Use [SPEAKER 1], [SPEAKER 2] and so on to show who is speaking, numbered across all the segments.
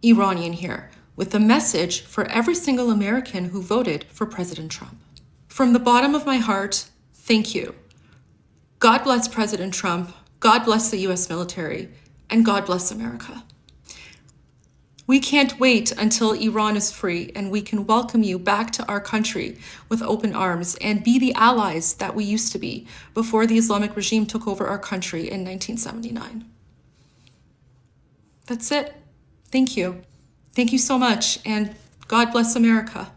[SPEAKER 1] Iranian here with a message for every single American who voted for President Trump. From the bottom of my heart, thank you. God bless President Trump, God bless the US military, and God bless America. We can't wait until Iran is free and we can welcome you back to our country with open arms and be the allies that we used to be before the Islamic regime took over our country in 1979. That's it. Thank you. Thank you so much, and God bless America.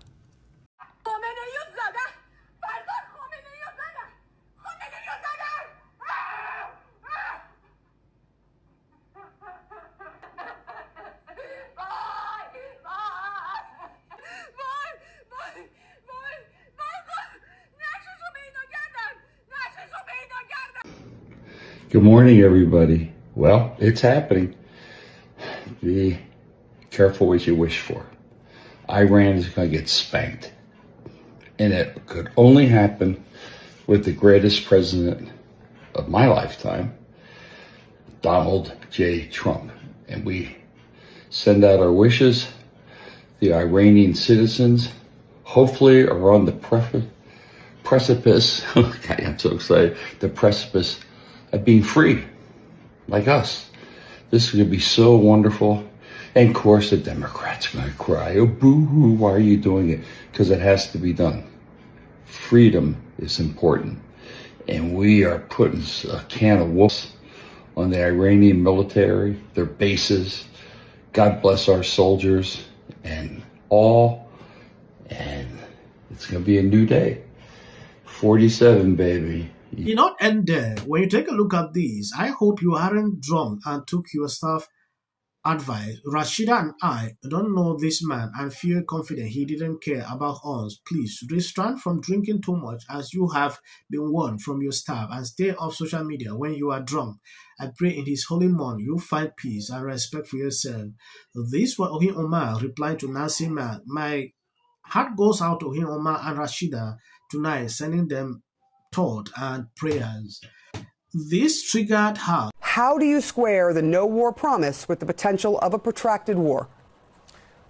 [SPEAKER 2] Good morning, everybody. Well, it's happening. Be careful what you wish for. Iran is going to get spanked. And it could only happen with the greatest president of my lifetime, Donald J. Trump. And we send out our wishes. The Iranian citizens hopefully are on the precipice. Okay, I'm so excited. The precipice of being free, like us. This is going to be so wonderful. And of course, the Democrats are going to cry, oh, boo-hoo, why are you doing it? Because it has to be done. Freedom is important. And we are putting a can of wolves on the Iranian military, their bases. God bless our soldiers and all. And it's going to be a new day. 47, baby.
[SPEAKER 3] It not end there. When you take a look at this, I hope you aren't drunk and took your staff advice. Rashida and I don't know this man and feel confident he didn't care about us. Please restrain from drinking too much as you have been warned from your staff, and stay off social media when you are drunk. I pray in his holy month you find peace and respect for yourself. This was Ohin Omar replying to Nancy Man. My heart goes out to Ohin Omar and Rashida tonight, sending them thought and prayers. This triggered her.
[SPEAKER 4] How do you square the no war promise with the potential of a protracted war?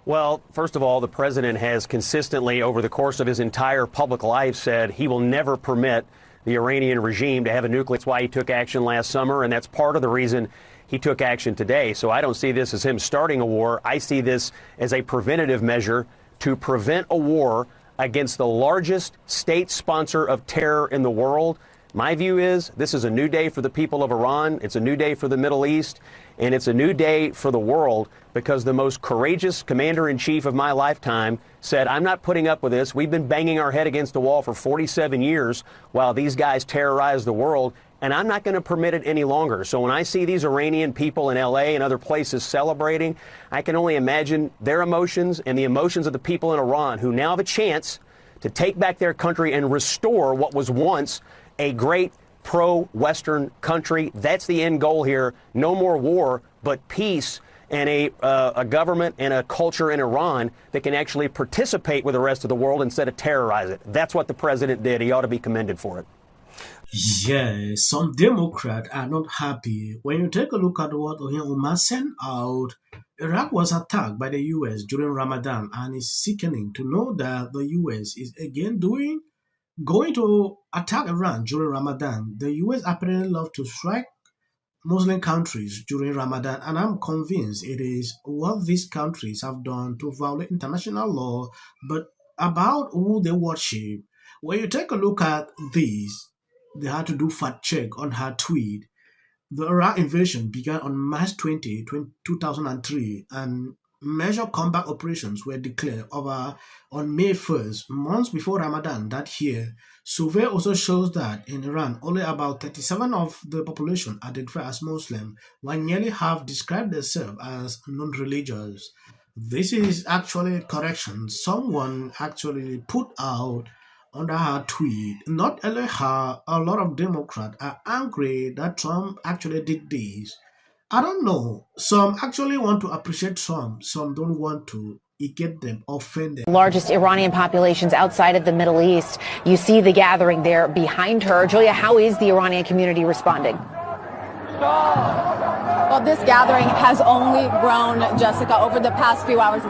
[SPEAKER 5] Well, first of all, the president has consistently, over the course of his entire public life, said he will never permit the Iranian regime to have a nuclear. That's why he took action last summer, and that's part of the reason he took action today. So I don't see this as him starting a war. I see this as a preventative measure to prevent a war against the largest state sponsor of terror in the world. My view is this is a new day for the people of Iran. It's a new day for the Middle East, and it's a new day for the world, because the most courageous commander-in-chief of my lifetime said, I'm not putting up with this. We've been banging our head against the wall for 47 years while these guys terrorize the world, and I'm not going to permit it any longer. So when I see these Iranian people in L.A. and other places celebrating, I can only imagine their emotions and the emotions of the people in Iran who now have a chance to take back their country and restore what was once a great pro-Western country. That's the end goal here. No more war, but peace, and a government and a culture in Iran that can actually participate with the rest of the world instead of terrorize it. That's what the president did. He ought to be commended for it.
[SPEAKER 3] Yeah, some Democrats are not happy. When you take a look at what Ohin Omar sent out, Iraq was attacked by the U.S. during Ramadan, and it's sickening to know that the U.S. is again going to attack Iran during Ramadan. The U.S. apparently love to strike Muslim countries during Ramadan, and I'm convinced it is what these countries have done to violate international law, but about who they worship. When you take a look at this, they had to do fact check on her tweet. The Iraq invasion began on March 20, 2003, and major combat operations were declared over on May 1st, months before Ramadan that year. Survey also shows that in Iran, only about 37% of the population identify as Muslim, while nearly half describe themselves as non-religious. This is actually a correction someone actually put out under her tweet. Not only her, a lot of Democrats are angry that Trump actually did this. I don't know. Some actually want to appreciate Trump, some don't want to. It gets them offended.
[SPEAKER 6] Largest Iranian populations outside of the Middle East. You see the gathering there behind her. Julia, how is the Iranian community responding?
[SPEAKER 7] Stop! Well, this gathering has only grown, Jessica, over the past few hours,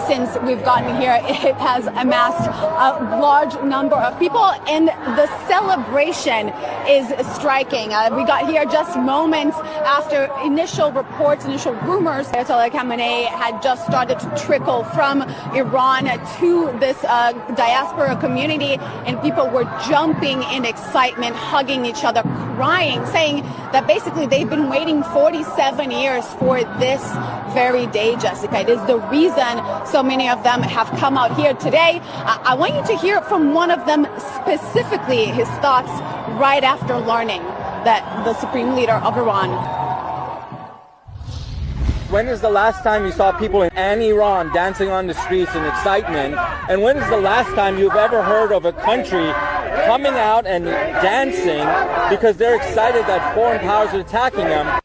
[SPEAKER 7] since we've gotten here. It has amassed a large number of people, and the celebration is striking. We got here just moments after initial reports, initial rumors. Ayatollah Khamenei had just started to trickle from Iran to this diaspora community, and people were jumping in excitement, hugging each other, crying, saying that basically they've been waiting 47 years for this very day, Jessica. It is the reason so many of them have come out here today. I want you to hear from one of them specifically, his thoughts right after learning that the supreme leader of Iran.
[SPEAKER 8] When is the last time you saw people in Iran dancing on the streets in excitement? And when is the last time you've ever heard of a country coming out and dancing because they're excited that foreign powers are attacking them?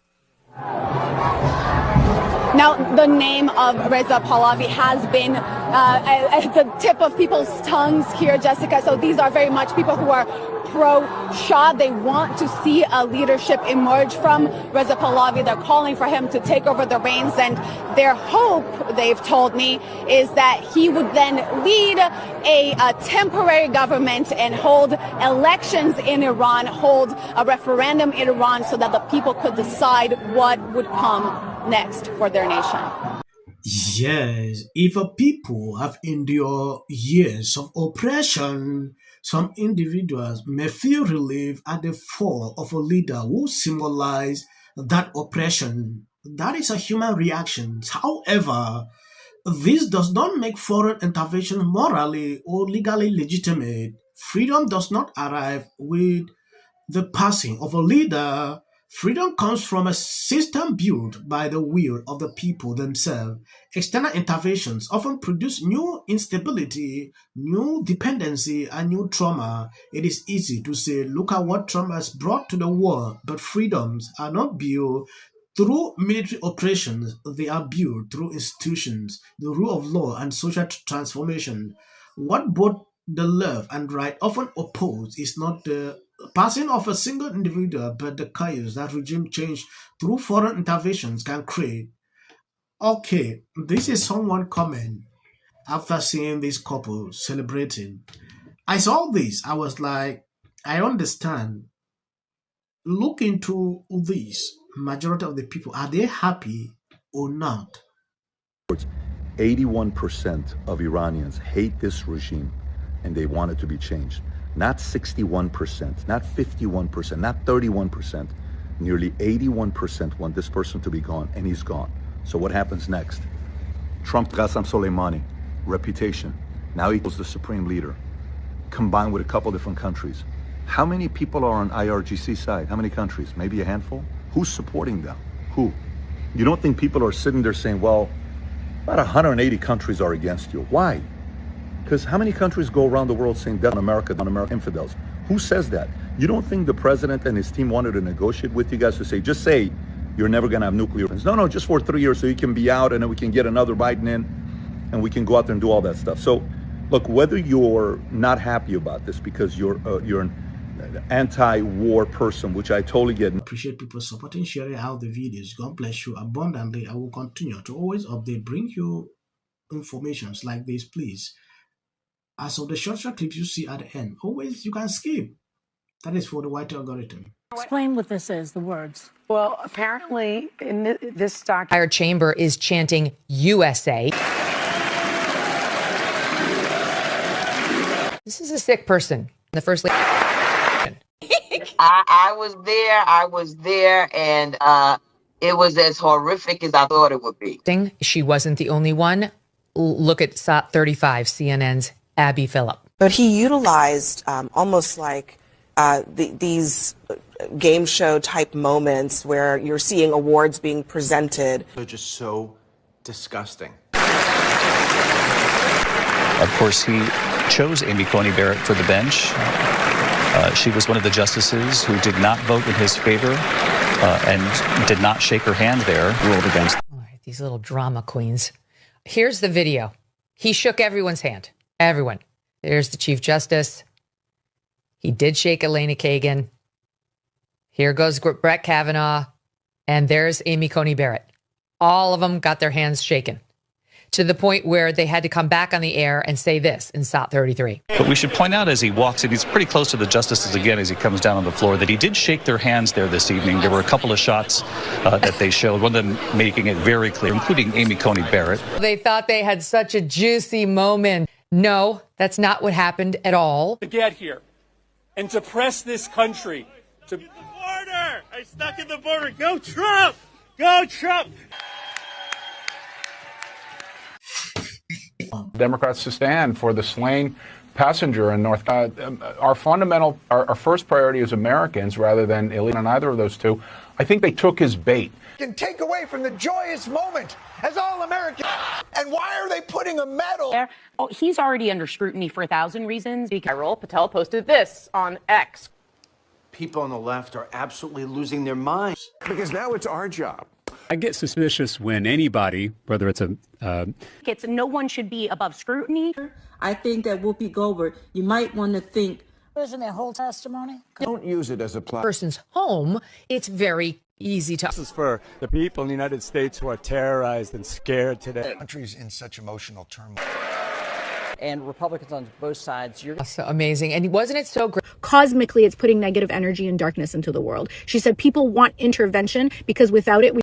[SPEAKER 7] Now, the name of Reza Pahlavi has been at the tip of people's tongues here, Jessica. So these are very much people who are pro-Shah. They want to see a leadership emerge from Reza Pahlavi. They're calling for him to take over the reins. And their hope, they've told me, is that he would then lead a temporary government and hold elections in Iran, hold a referendum in Iran so that the people could decide what would come next for their nation.
[SPEAKER 3] Yes, if a people have endured years of oppression, some individuals may feel relief at the fall of a leader who symbolizes that oppression. That is a human reaction. However, this does not make foreign intervention morally or legally legitimate. Freedom does not arrive with the passing of a leader. Freedom comes from a system built by the will of the people themselves. External interventions often produce new instability, new dependency, and new trauma. It is easy to say, look at what Trump has brought to the world, but freedoms are not built through military operations. They are built through institutions, the rule of law, and social transformation. What both the left and right often oppose is not the passing of a single individual, but the chaos that regime change through foreign interventions can create. Okay, this is someone comment after seeing this couple celebrating. I saw this, I was like, I understand. Look into this. Majority of the people, are they happy or not?
[SPEAKER 9] 81% of Iranians hate this regime and they want it to be changed. Not 61%, not 51%, not 31%. Nearly 81% want this person to be gone, and he's gone. So what happens next? Trump, Qasem Soleimani, reputation, now equals the supreme leader, combined with a couple different countries. How many people are on IRGC side? How many countries? Maybe a handful? Who's supporting them? Who? You don't think people are sitting there saying, well, about 180 countries are against you. Why? Because how many countries go around the world saying down America, infidels? Who says that? You don't think the president and his team wanted to negotiate with you guys to say, just say you're never going to have nuclear weapons? No, just for 3 years so you can be out and then we can get another Biden in and we can go out there and do all that stuff. So look, whether you're not happy about this because you're an anti-war person, which I totally get.
[SPEAKER 3] Appreciate people supporting, sharing out the videos. God bless you abundantly. I will continue to always update, bring you informations like this, please. As of the short clips you see at the end, always you can skip. That is for the white algorithm.
[SPEAKER 10] Explain what this is, the words.
[SPEAKER 11] Well, apparently in this document,
[SPEAKER 12] Our chamber is chanting USA. This is a sick person. The first lady.
[SPEAKER 13] I was there, and it was as horrific as I thought it would be.
[SPEAKER 12] She wasn't the only one. Look at SOT 35, CNN's Abby Phillip.
[SPEAKER 14] But he utilized almost like these game show type moments where you're seeing awards being presented.
[SPEAKER 15] They're just so disgusting.
[SPEAKER 16] Of course, he chose Amy Coney Barrett for the bench. She was one of the justices who did not vote in his favor and did not shake her hand there, ruled against.
[SPEAKER 12] All right, these little drama queens. Here's the video. He shook everyone's hand. Everyone. There's the Chief Justice. He did shake Elena Kagan. Here goes Brett Kavanaugh. And there's Amy Coney Barrett. All of them got their hands shaken to the point where they had to come back on the air and say this in SOT 33.
[SPEAKER 16] But we should point out as he walks in, he's pretty close to the justices again as he comes down on the floor, that he did shake their hands there this evening. There were a couple of shots that they showed, one of them making it very clear, including Amy Coney Barrett.
[SPEAKER 12] They thought they had such a juicy moment. No, that's not what happened at all.
[SPEAKER 17] To get here and to press this country to
[SPEAKER 18] the border. I stuck at the border. Go Trump! Go Trump!
[SPEAKER 19] Democrats to stand for the slain passenger in North. Our first priority is Americans rather than illegal on either of those two. I think they took his bait.
[SPEAKER 20] Can take away from the joyous moment as all Americans. And why are they putting a medal?
[SPEAKER 21] Oh, he's already under scrutiny for 1,000 reasons. Viral Patel posted this on X.
[SPEAKER 15] People on the left are absolutely losing their minds.
[SPEAKER 20] Because now it's our job.
[SPEAKER 22] I get suspicious when anybody, whether it's
[SPEAKER 21] no one should be above scrutiny.
[SPEAKER 23] I think that Whoopi Goldberg, you might want to think.
[SPEAKER 10] Isn't that whole testimony?
[SPEAKER 20] Don't use it as a
[SPEAKER 12] person's home. It's very easy to.
[SPEAKER 24] This is for the people in the United States who are terrorized and scared today.
[SPEAKER 20] The country's in such emotional turmoil.
[SPEAKER 25] And Republicans on both sides.
[SPEAKER 12] So amazing. And wasn't it so great?
[SPEAKER 26] Cosmically, it's putting negative energy and darkness into the world. She said people want intervention because without it, we